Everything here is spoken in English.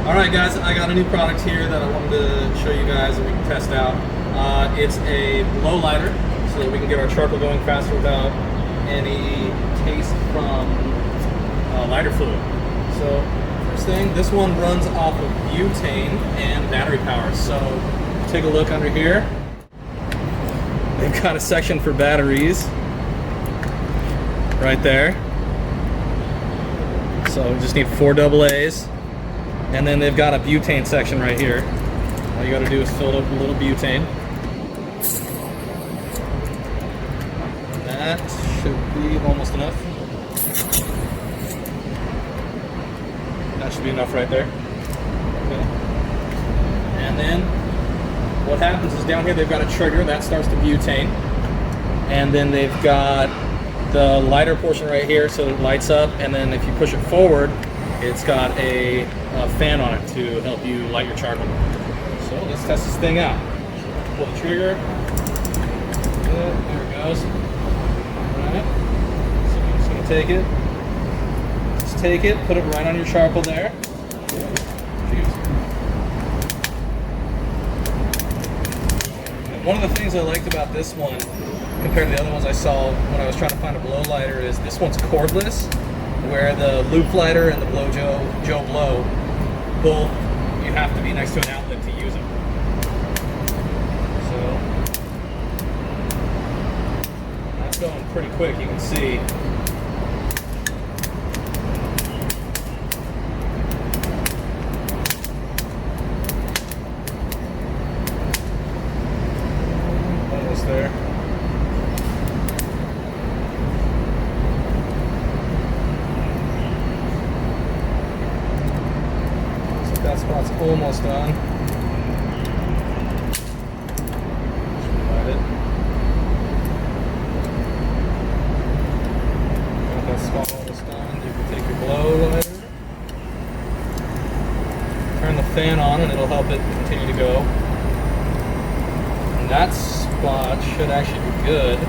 Alright guys, I got a new product here that I wanted to show you guys and we can test out. It's a blow lighter, so that we can get our charcoal going faster without any taste from lighter fluid. So first thing, this one runs off of butane and battery power. So take a look under here. They've got a section for batteries right there. So we just need 4 AA's. And then they've got a butane section right here. All you gotta do is fill it up with a little butane. That should be almost enough. That should be enough right there. Okay. And then what happens is down here they've got a trigger that starts the butane. And then they've got the lighter portion right here so it lights up. And then if you push it forward, it's got a fan on it to help you light your charcoal. So let's test this thing out. Pull the trigger. Good, there it goes. Alright. So I'm just going to take it. Just take it, put it right on your charcoal there. One of the things I liked about this one compared to the other ones I saw when I was trying to find a blow lighter is this one's cordless, where the loop lighter and the Blow Joe Blow, both you have to be next to an outlet to use them. So that's going pretty quick, you can see. Almost there. That spot's almost done. Just light it. Got that spot almost done. You can take your blow lighter, turn the fan on, and it'll help it continue to go. And that spot should actually be good.